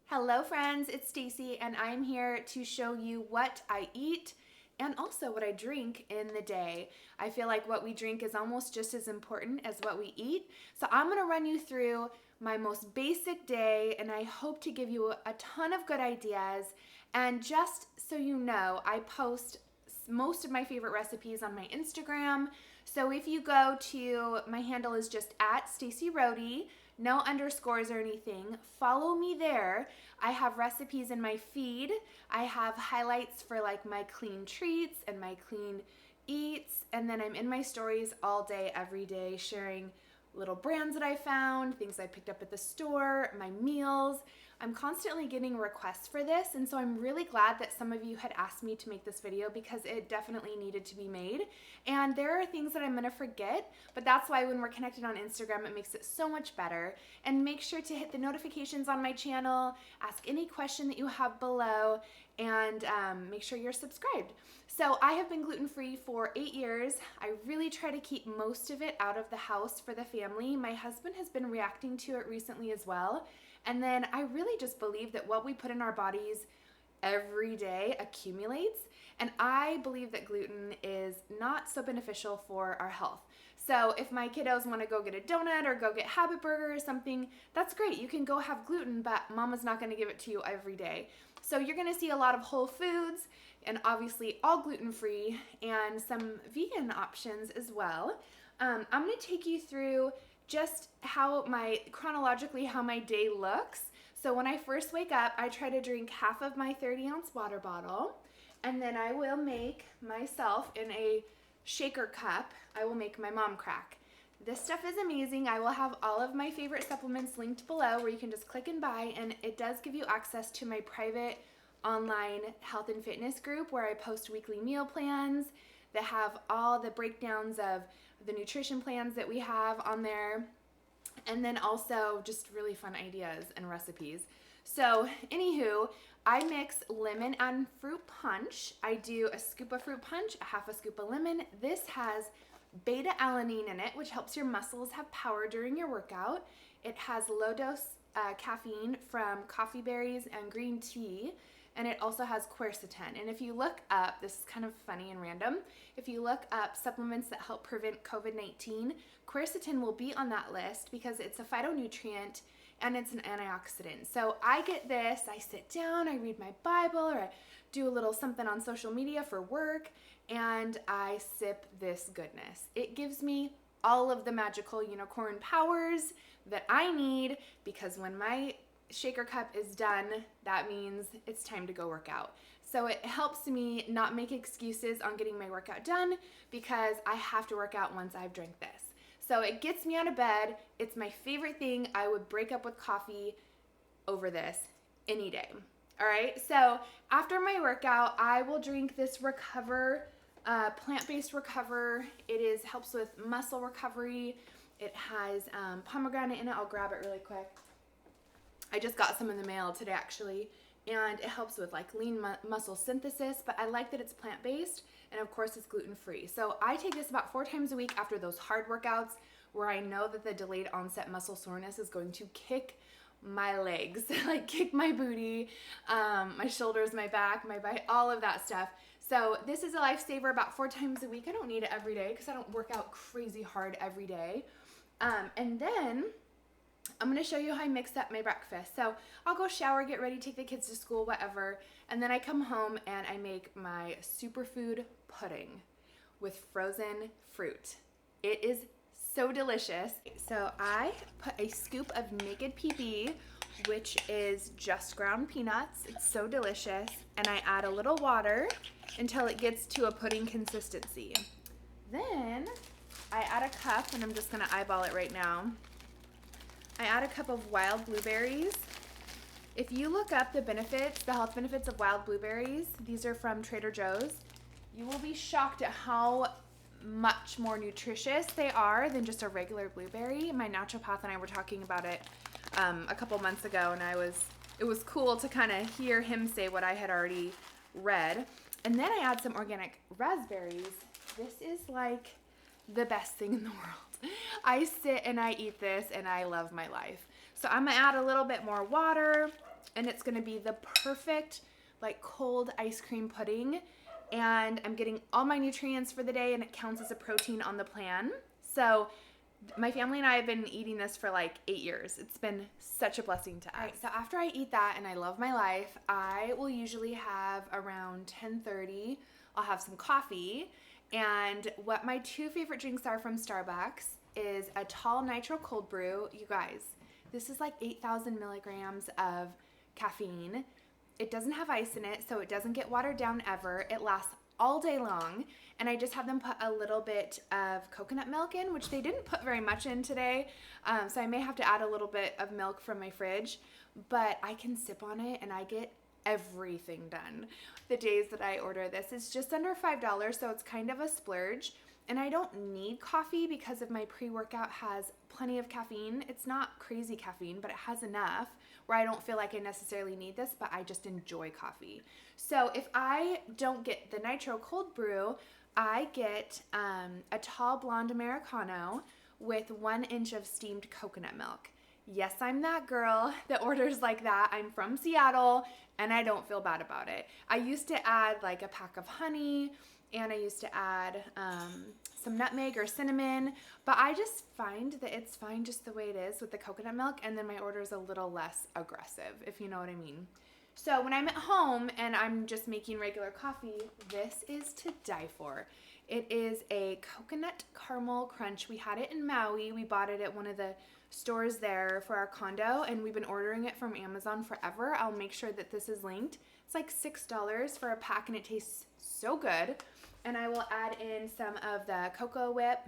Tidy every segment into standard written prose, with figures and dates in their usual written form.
Hello friends, it's Stacy and I'm here to show you what I eat and also what I drink in the day. I feel like what we drink is almost just as important as what we eat. So I'm gonna run you through my most basic day and I hope to give you a ton of good ideas. And just so you know, I post most of my favorite recipes on my Instagram. So if you go to, my handle is just at Stacy Rohde, no underscores or anything. Follow me there. I have recipes in my feed. I have highlights for like my clean treats and my clean eats. And then I'm in my stories all day, every day, sharing little brands that I found, things I picked up at the store, my meals. I'm constantly getting requests for this, and so I'm really glad that some of you had asked me to make this video because it definitely needed to be made. And there are things that I'm gonna forget, but that's why when we're connected on Instagram, it makes it so much better. And make sure to hit the notifications on my channel, ask any question that you have below, and make sure you're subscribed. So I have been gluten-free for 8 years. I really try to keep most of it out of the house for the family. My husband has been reacting to it recently as well. And then I really just believe that what we put in our bodies every day accumulates. And I believe that gluten is not so beneficial for our health. So if my kiddos want to go get a donut or go get Habit Burger or something, that's great. You can go have gluten, but mama's not going to give it to you every day. So you're going to see a lot of whole foods and obviously all gluten-free and some vegan options as well. I'm going to take you through just chronologically how my day looks. So when I first wake up, I try to drink half of my 30-ounce water bottle, and then I will make myself in a shaker cup, I will make my mom crack. This stuff is amazing. I will have all of my favorite supplements linked below where you can just click and buy, and it does give you access to my private online health and fitness group where I post weekly meal plans that have all the breakdowns of the nutrition plans that we have on there, and then also just really fun ideas and recipes. So anywho, I mix lemon and fruit punch. I do a scoop of fruit punch, a half a scoop of lemon. This has beta alanine in it, which helps your muscles have power during your workout. It has low dose caffeine from coffee berries and green tea, and it also has quercetin. And if you look up, this is kind of funny and random, if you look up supplements that help prevent COVID-19, quercetin will be on that list because it's a phytonutrient and it's an antioxidant. So I get this, I sit down, I read my Bible, or I do a little something on social media for work, and I sip this goodness. It gives me all of the magical unicorn powers that I need, because when my shaker cup is done, that means it's time to go work out. So it helps me not make excuses on getting my workout done because I have to work out once I've drank this. So it gets me out of bed. It's my favorite thing. I would break up with coffee over this any day. All right, so after my workout, I will drink this Recover, plant-based Recover. It helps with muscle recovery. It has pomegranate in it. I'll grab it really quick. I just got some in the mail today actually, and it helps with like lean muscle synthesis, but I like that it's plant-based, and of course it's gluten-free. So I take this about 4 times a week after those hard workouts where I know that the delayed onset muscle soreness is going to kick my legs, like kick my booty, my shoulders, my back, my butt, all of that stuff. So this is a lifesaver about 4 times a week. I don't need it every day because I don't work out crazy hard every day. And then I'm going to show you how I mix up my breakfast. So I'll go shower, get ready, take the kids to school, whatever. And then I come home and I make my Superfood Pudding with frozen fruit. It is so delicious. So I put a scoop of Naked PB, which is just ground peanuts. It's so delicious. And I add a little water until it gets to a pudding consistency. Then I add a cup, and I'm just going to eyeball it right now. I add a cup of wild blueberries. If you look up the health benefits of wild blueberries, these are from Trader Joe's, you will be shocked at how much more nutritious they are than just a regular blueberry. My naturopath and I were talking about it a couple months ago, and it was cool to kind of hear him say what I had already read. And then I add some organic raspberries. This is like the best thing in the world. I sit and I eat this and I love my life. So I'm gonna add a little bit more water. and it's gonna be the perfect like cold ice cream pudding, and I'm getting all my nutrients for the day, and it counts as a protein on the plan. So my family and I have been eating this for like 8 years. It's been such a blessing to us. Right, so after I eat that and I love my life, I will usually have around 10:30, I'll have some coffee. And what my two favorite drinks are from Starbucks is a tall nitro cold brew. You guys, this is like 8,000 milligrams of caffeine. It doesn't have ice in it, so it doesn't get watered down ever. It lasts all day long, and I just have them put a little bit of coconut milk in, which they didn't put very much in today, so I may have to add a little bit of milk from my fridge, but I can sip on it and I get everything done. The days that I order this, it's just under $5, so it's kind of a splurge, and I don't need coffee because of my pre-workout has plenty of caffeine. It's not crazy caffeine, but it has enough where I don't feel like I necessarily need this, but I just enjoy coffee. So if I don't get the nitro cold brew, I get a tall blonde Americano with 1 inch of steamed coconut milk. Yes, I'm that girl that orders like that. I'm from Seattle, and I don't feel bad about it. I used to add like a pack of honey, and I used to add some nutmeg or cinnamon, but I just find that it's fine just the way it is with the coconut milk, and then my order is a little less aggressive, if you know what I mean. So when I'm at home and I'm just making regular coffee, this is to die for. It is a coconut caramel crunch. We had it in Maui. We bought it at one of the stores there for our condo, and we've been ordering it from Amazon forever. I'll make sure that this is linked. It's like $6 for a pack, and it tastes so good. And I will add in some of the cocoa whip.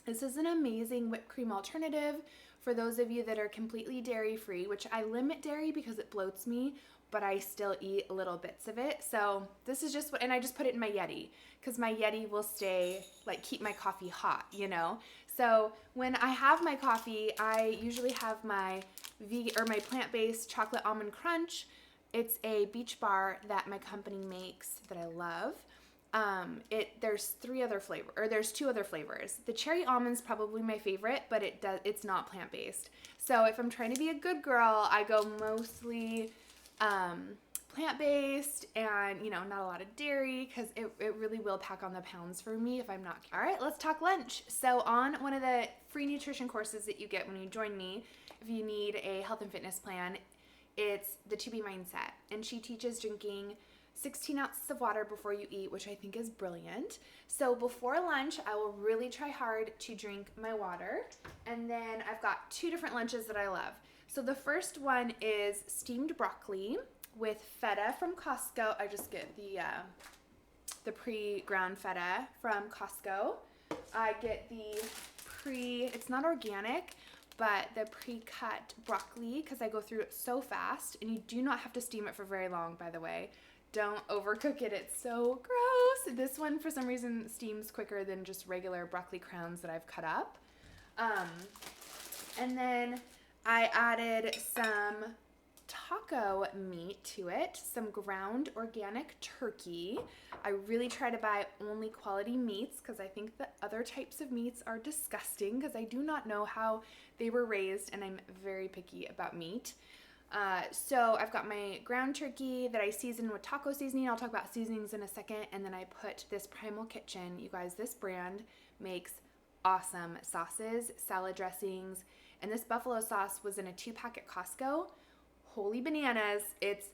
This is an amazing whipped cream alternative for those of you that are completely dairy-free, which I limit dairy because it bloats me, but I still eat little bits of it. So this is just what, and I just put it in my Yeti because my Yeti will stay, like keep my coffee hot, you know? So when I have my coffee, I usually have my vegan or my plant-based chocolate almond crunch. It's a beach bar that my company makes that I love. There's two other flavors. The cherry almond's probably my favorite, but it's not plant-based. So if I'm trying to be a good girl, I go mostly plant-based and, not a lot of dairy because it really will pack on the pounds for me if I'm not. All right, let's talk lunch. So on one of the free nutrition courses that you get when you join me, if you need a health and fitness plan, it's the 2B Mindset. And she teaches drinking 16 ounces of water before you eat, which I think is brilliant. So before lunch, I will really try hard to drink my water. And then I've got 2 different lunches that I love. So the first one is steamed broccoli with feta from Costco. I just get the pre-ground feta from Costco. I get it's not organic, but the pre-cut broccoli because I go through it so fast, and you do not have to steam it for very long, by the way. Don't overcook it. It's so gross. This one, for some reason, steams quicker than just regular broccoli crowns that I've cut up. And then I added some taco meat to it, some ground organic turkey. I really try to buy only quality meats because I think the other types of meats are disgusting because I do not know how they were raised, and I'm very picky about meat. So I've got my ground turkey that I season with taco seasoning. I'll talk about seasonings in a second. And then I put this Primal Kitchen. You guys, this brand makes awesome sauces, salad dressings, and this buffalo sauce was in a 2-pack at Costco. Holy bananas. It's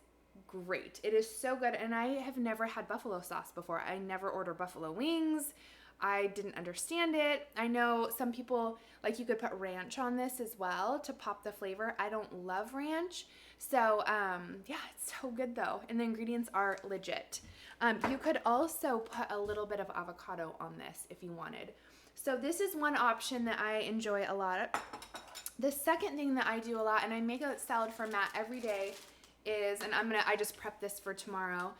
great. It is so good. And I have never had buffalo sauce before. I never order buffalo wings. I didn't understand it. I know some people, like you could put ranch on this as well to pop the flavor. I don't love ranch. So, yeah, it's so good though. And the ingredients are legit. You could also put a little bit of avocado on this if you wanted. So this is one option that I enjoy a lot. The second thing that I do a lot, and I make a salad for Matt every day, is, and I just prep this for tomorrow,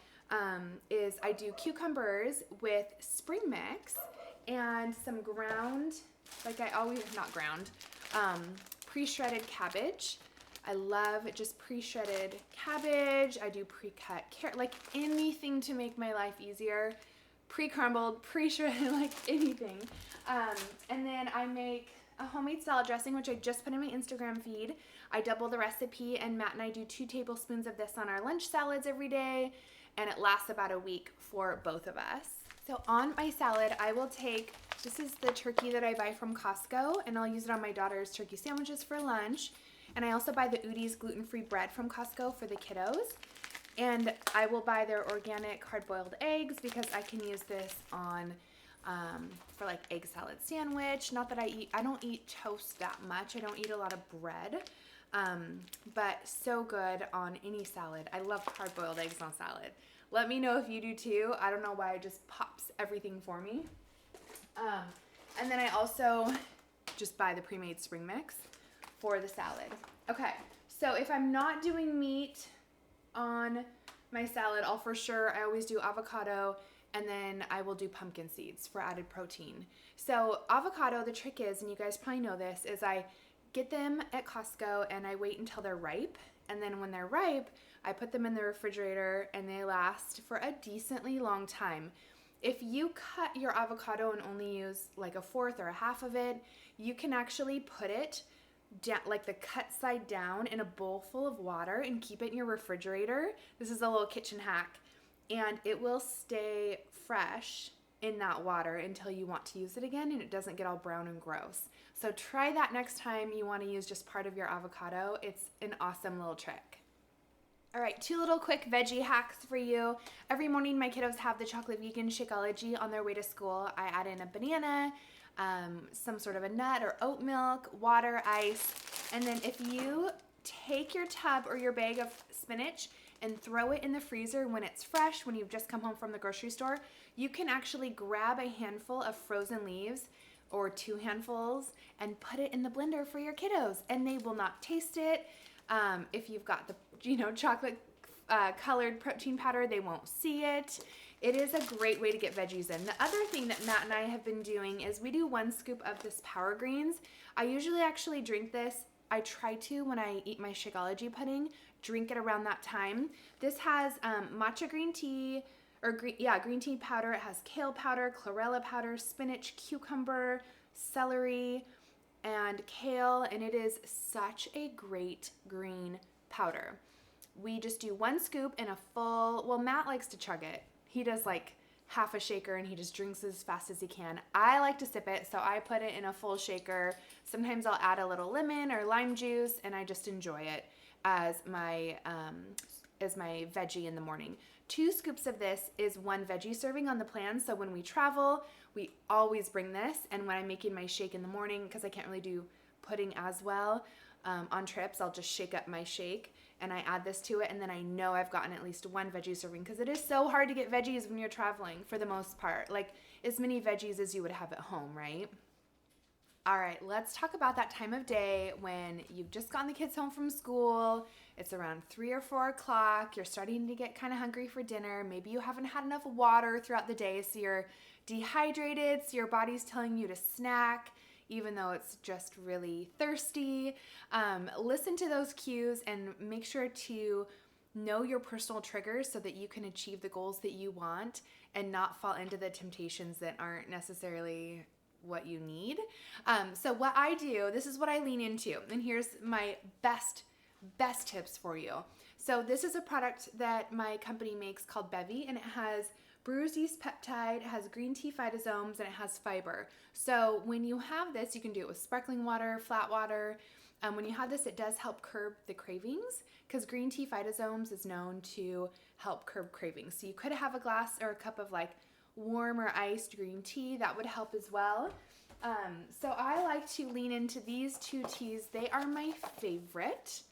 is I do cucumbers with spring mix and some ground, pre-shredded cabbage. I love just pre-shredded cabbage. I do pre-cut carrot, like anything to make my life easier. Pre-crumbled, pre-shredded, like anything. And then I make a homemade salad dressing, which I just put in my Instagram feed. I double the recipe, and Matt and I do 2 tablespoons of this on our lunch salads every day, and it lasts about a week for both of us. So on my salad, I will take, this is the turkey that I buy from Costco, and I'll use it on my daughter's turkey sandwiches for lunch. And I also buy the Udi's gluten-free bread from Costco for the kiddos. And I will buy their organic hard-boiled eggs because I can use this on for like egg salad sandwich. Not that I don't eat toast that much. I don't eat a lot of bread, but so good on any salad. I love hard-boiled eggs on salad. Let me know if you do too. I don't know why it just pops everything for me. And then I also just buy the pre-made spring mix for the salad. Okay, so if I'm not doing meat on my salad, I always do avocado, and then I will do pumpkin seeds for added protein. So avocado, the trick is, and you guys probably know this, is I get them at Costco and I wait until they're ripe. And then when they're ripe, I put them in the refrigerator and they last for a decently long time. If you cut your avocado and only use like a fourth or a half of it, you can actually put it down, like the cut side down, in a bowl full of water and keep it in your refrigerator. This is a little kitchen hack, and it will stay fresh in that water until you want to use it again, and it doesn't get all brown and gross. So try that next time you want to use just part of your avocado. It's an awesome little trick. All right, 2 little quick veggie hacks for you. Every morning my kiddos have the chocolate vegan Shakeology on their way to school. I add in a banana, some sort of a nut or oat milk, water, ice, and then if you take your tub or your bag of spinach and throw it in the freezer when it's fresh, when you've just come home from the grocery store, you can actually grab a handful of frozen leaves or 2 handfuls and put it in the blender for your kiddos, and they will not taste it. If you've got the chocolate colored protein powder, they won't see it. It is a great way to get veggies in. The other thing that Matt and I have been doing is we do 1 scoop of this Power Greens. I usually actually drink this. I try to, when I eat my Shakeology pudding, drink it around that time. This has matcha green tea, or green tea powder. It has kale powder, chlorella powder, spinach, cucumber, celery, and kale, and it is such a great green powder. We just do 1 scoop in a full, well, Matt likes to chug it. He does like half a shaker and he just drinks as fast as he can. I like to sip it, so I put it in a full shaker. Sometimes I'll add a little lemon or lime juice, and I just enjoy it as my veggie in the morning. 2 scoops of this is 1 veggie serving on the plan, so when we travel, we always bring this, and when I'm making my shake in the morning, because I can't really do pudding as well on trips, I'll just shake up my shake and I add this to it, and then I know I've gotten at least 1 veggie serving, because it is so hard to get veggies when you're traveling for the most part. Like as many veggies as you would have at home, right? All right, let's talk about that time of day when you've just gotten the kids home from school. It's around 3 or 4 o'clock. You're starting to get kind of hungry for dinner. Maybe you haven't had enough water throughout the day, so you're dehydrated, so your body's telling you to snack, even though it's just really thirsty. Listen to those cues and make sure to know your personal triggers so that you can achieve the goals that you want and not fall into the temptations that aren't necessarily what you need. So what I do, this is what I lean into, and here's my best tips for you. So this is a product that my company makes called Bevy, and it has bruised yeast peptide, it has green tea phytosomes, and it has fiber. So when you have this, you can do it with sparkling water, flat water. When you have this, it does help curb the cravings, because green tea phytosomes is known to help curb cravings. So you could have a glass or a cup of like warm or iced green tea. That would help as well. So I like to lean into these 2 teas. They are my favorite.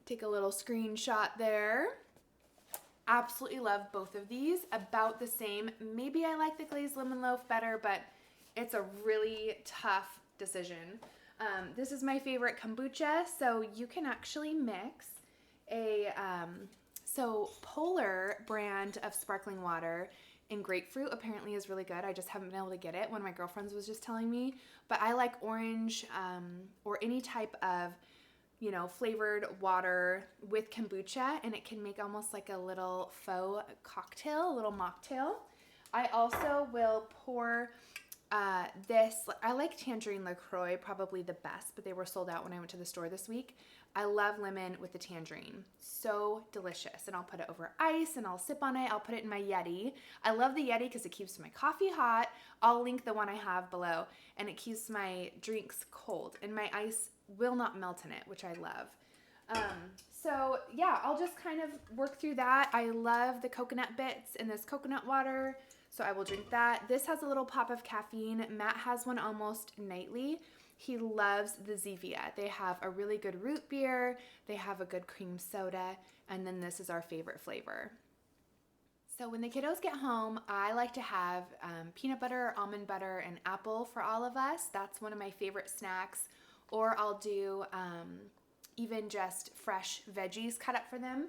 Take a little screenshot there. Absolutely love both of these. About the same. Maybe I like the glazed lemon loaf better, but it's a really tough decision. This is my favorite kombucha. So you can actually mix a Polar brand of sparkling water in grapefruit apparently is really good. I just haven't been able to get it. One of my girlfriends was just telling me, but I like orange or any type of flavored water with kombucha, and it can make almost like a little faux cocktail, a little mocktail. I also will pour this, I like Tangerine LaCroix probably the best, but they were sold out when I went to the store this week. I love lemon with the tangerine. So delicious. And I'll put it over ice and I'll sip on it. I'll put it in my Yeti. I love the Yeti because it keeps my coffee hot. I'll link the one I have below. And it keeps my drinks cold. And my ice will not melt in it, which I love. So yeah, I'll just kind of work through that. I love the coconut bits in this coconut water, so I will drink that. This has a little pop of caffeine. Matt has one almost nightly. He loves the Zevia. They have a really good root beer, they have a good cream soda, and then this is our favorite flavor. So when the kiddos get home, I like to have peanut butter, almond butter, and apple for all of us. That's one of my favorite snacks. Or I'll do even just fresh veggies cut up for them.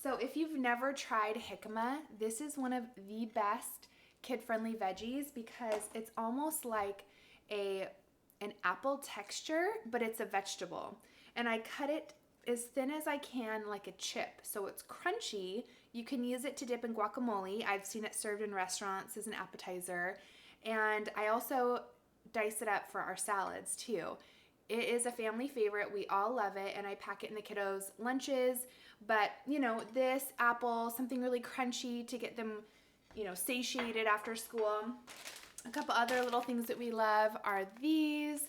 So if you've never tried jicama, this is one of the best kid-friendly veggies because it's almost like an apple texture, but it's a vegetable. And I cut it as thin as I can, like a chip, so it's crunchy. You can use it to dip in guacamole. I've seen it served in restaurants as an appetizer. And I also dice it up for our salads too. It is a family favorite. We all love it, and I pack it in the kiddos' lunches. But, you know, this apple, something really crunchy to get them, you know, satiated after school. A couple other little things that we love are these.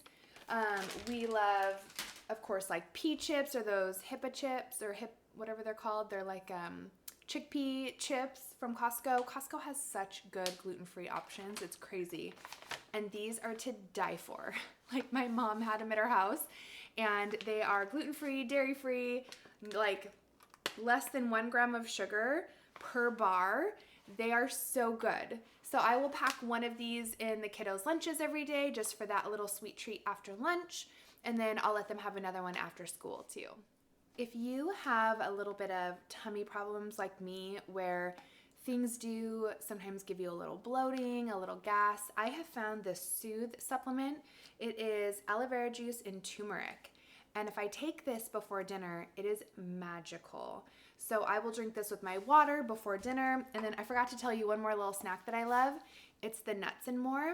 We love, of course, like Pea Chips or those Hippa Chips or whatever they're called. They're like Chickpea Chips from Costco. Costco has such good gluten-free options. It's crazy. And these are to die for. Like my mom had them at her house, and they are gluten-free, dairy-free, like less than 1 gram of sugar per bar. They are so good. So I will pack one of these in the kiddos' lunches every day just for that little sweet treat after lunch, and then I'll let them have another one after school too. If you have a little bit of tummy problems like me where things do sometimes give you a little bloating, a little gas, I have found this Soothe supplement. It is aloe vera juice and turmeric. And if I take this before dinner, it is magical. So I will drink this with my water before dinner. And then I forgot to tell you one more little snack that I love. It's the Nuts and More.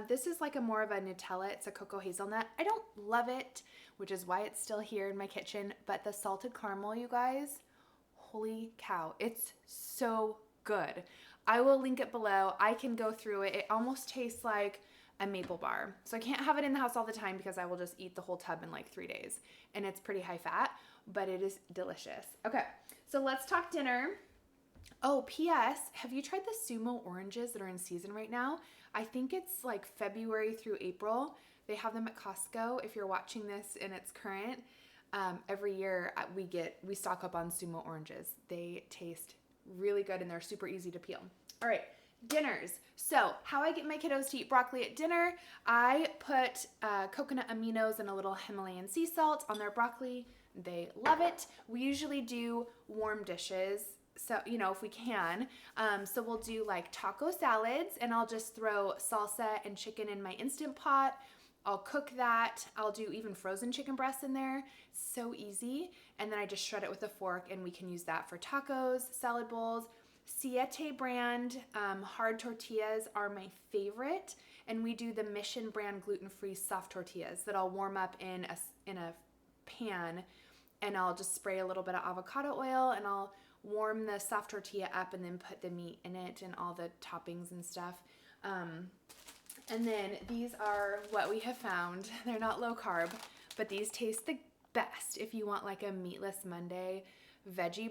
This is like a more of a Nutella. It's a cocoa hazelnut. I don't love it, which is why it's still here in my kitchen. But the salted caramel, you guys, holy cow, it's so good. I will link it below. I can go through it. It almost tastes like a maple bar. So I can't have it in the house all the time because I will just eat the whole tub in like 3 days. And it's pretty high fat, but it is delicious. Okay, so let's talk dinner. Oh, P.S. Have you tried the Sumo oranges that are in season right now? I think it's like February through April. They have them at Costco. If you're watching this and it's current, every year we stock up on Sumo oranges. They taste really good and they're super easy to peel. All right, dinners. So how I get my kiddos to eat broccoli at dinner, I put coconut aminos and a little Himalayan sea salt on their broccoli. They love it. We usually do warm dishes, so, you know, if we can. So we'll do like taco salads, and I'll just throw salsa and chicken in my Instant Pot. I'll cook that. I'll do even frozen chicken breasts in there. So easy. And then I just shred it with a fork, and we can use that for tacos, salad bowls. Siete brand hard tortillas are my favorite, and we do the Mission brand gluten-free soft tortillas that I'll warm up in a pan, and I'll just spray a little bit of avocado oil, and I'll warm the soft tortilla up and then put the meat in it and all the toppings and stuff. And then these are what we have found. They're not low carb, but these taste the best if you want like a meatless Monday veggie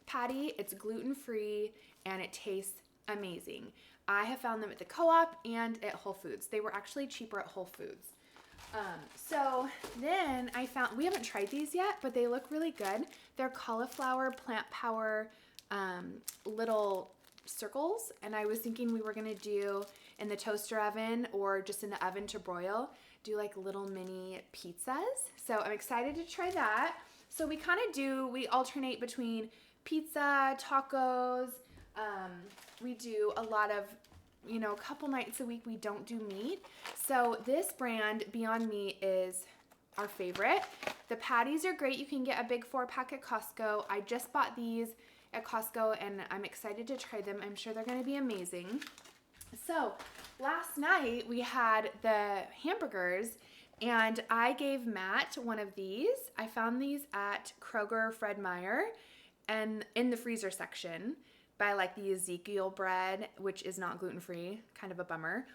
patty. It's gluten-free and it tastes amazing. I have found them at the co-op and at Whole Foods. They were actually cheaper at Whole Foods. So then I found, we haven't tried these yet, but they look really good. They're cauliflower plant power little circles, and I was thinking we were gonna do in the toaster oven or just in the oven to broil, do like little mini pizzas. So I'm excited to try that. So we we alternate between pizza, tacos. We do a lot of, you know, a couple nights a week we don't do meat. So this brand, Beyond Meat, is our favorite. The patties are great. You can get a big 4-pack at Costco. I just bought these at Costco and I'm excited to try them. I'm sure they're gonna be amazing. So last night we had the hamburgers And I gave Matt one of these. I found these at Kroger Fred Meyer and in the freezer section by like the Ezekiel bread, which is not gluten-free, kind of a bummer.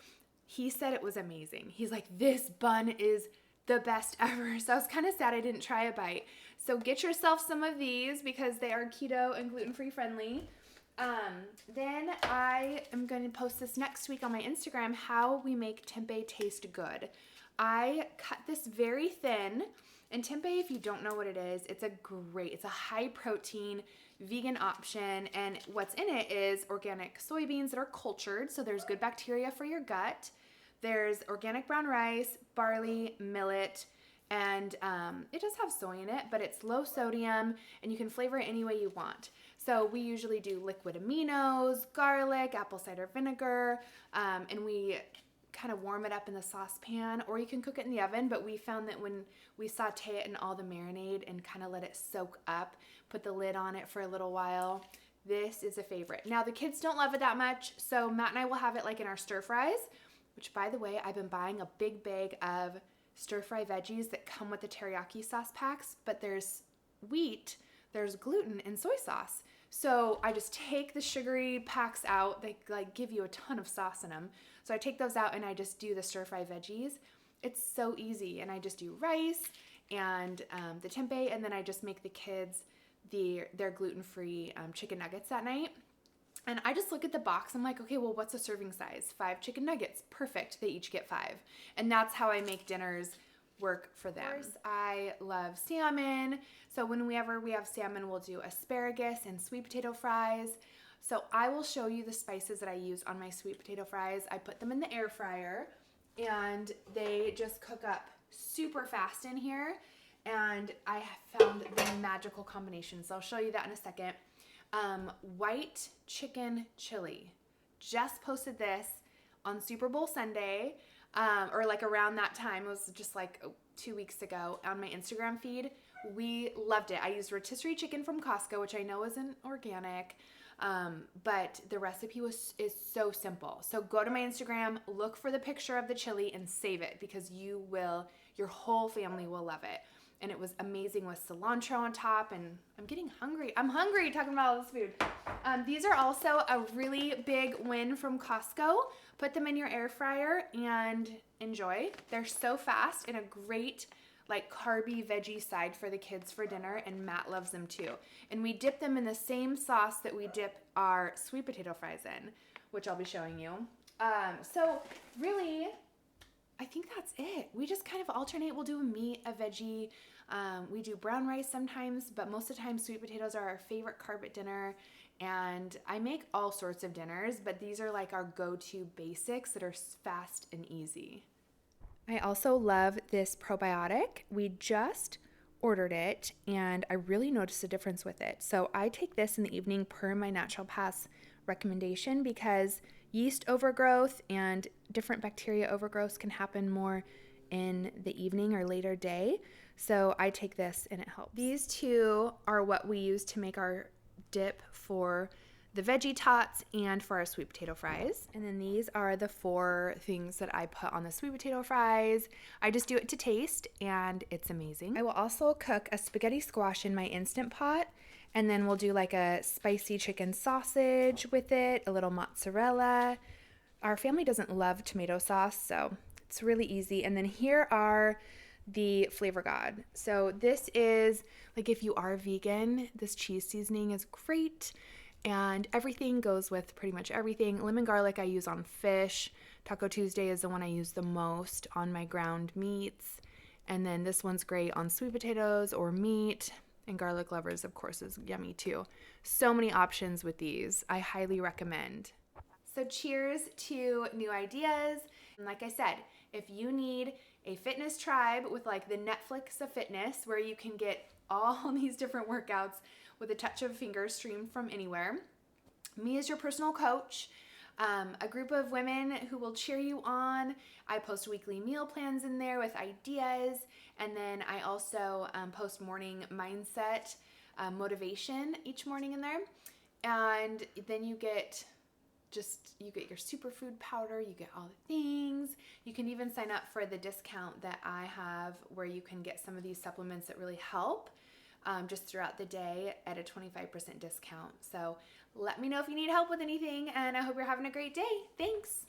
He said it was amazing. He's like, this bun is the best ever. So I was kind of sad I didn't try a bite. So get yourself some of these because they are keto and gluten-free friendly. Then I am going to post this next week on my Instagram, how we make tempeh taste good. I cut this very thin, and tempeh, if you don't know what it is, it's a high protein vegan option, and what's in it is organic soybeans that are cultured, so there's good bacteria for your gut. There's organic brown rice, barley, millet, and it does have soy in it, but it's low sodium, and you can flavor it any way you want. So we usually do liquid aminos, garlic, apple cider vinegar, and we kind of warm it up in the saucepan, or you can cook it in the oven, but we found that when we saute it in all the marinade and kind of let it soak up, put the lid on it for a little while, this is a favorite. Now the kids don't love it that much, so Matt and I will have it like in our stir fries, which by the way, I've been buying a big bag of stir fry veggies that come with the teriyaki sauce packs, but there's wheat, there's gluten and soy sauce. So I just take the sugary packs out. They like give you a ton of sauce in them. So I take those out and I just do the stir fry veggies. It's so easy. And I just do rice and the tempeh, and then I just make the kids their gluten-free chicken nuggets that night. And I just look at the box. I'm like, okay, well, what's a serving size? 5 chicken nuggets. Perfect. They each get 5. And that's how I make dinners work for them. Of course, I love salmon. So whenever we have salmon, we'll do asparagus and sweet potato fries. So I will show you the spices that I use on my sweet potato fries. I put them in the air fryer and they just cook up super fast in here. And I have found the magical combination. So I'll show you that in a second. White chicken chili. Just posted this on Super Bowl Sunday. Or like around that time. It was just like 2 weeks ago on my Instagram feed. We loved it. I used rotisserie chicken from Costco, which I know isn't organic, but the recipe is so simple. So go to my Instagram, look for the picture of the chili and save it because your whole family will love it. And it was amazing with cilantro on top, and I'm getting hungry. I'm hungry talking about all this food. These are also a really big win from Costco. Put them in your air fryer and enjoy. They're so fast and a great like carby veggie side for the kids for dinner, and Matt loves them too. And we dip them in the same sauce that we dip our sweet potato fries in, which I'll be showing you. So really, I think that's it. We just kind of alternate. We'll do a meat, a veggie. We do brown rice sometimes, but most of the time sweet potatoes are our favorite carb at dinner. And I make all sorts of dinners, but these are like our go-to basics that are fast and easy. I also love this probiotic. We just ordered it and I really noticed a difference with it. So I take this in the evening per my naturopath's recommendation because yeast overgrowth and different bacteria overgrowth can happen more in the evening or later day. So I take this and it helps. These two are what we use to make our dip for the veggie tots and for our sweet potato fries. And then these are the 4 things that I put on the sweet potato fries. I just do it to taste and it's amazing. I will also cook a spaghetti squash in my Instant Pot, and then we'll do like a spicy chicken sausage with it, a little mozzarella. Our family doesn't love tomato sauce, so it's really easy. And then here are the Flavor God. So this is like if you are vegan, this cheese seasoning is great. And everything goes with pretty much everything. Lemon garlic I use on fish. Taco Tuesday is the one I use the most on my ground meats. And then this one's great on sweet potatoes or meat. And garlic lovers, of course, is yummy too. So many options with these. I highly recommend. So cheers to new ideas. And like I said, if you need a fitness tribe with like the Netflix of fitness where you can get all these different workouts with a touch of a finger streamed from anywhere, me as your personal coach, a group of women who will cheer you on. I post weekly meal plans in there with ideas, and then I also post morning mindset motivation each morning in there. And then you get you get your superfood powder, you get all the things. You can even sign up for the discount that I have where you can get some of these supplements that really help just throughout the day at a 25% discount. So let me know if you need help with anything, and I hope you're having a great day. Thanks.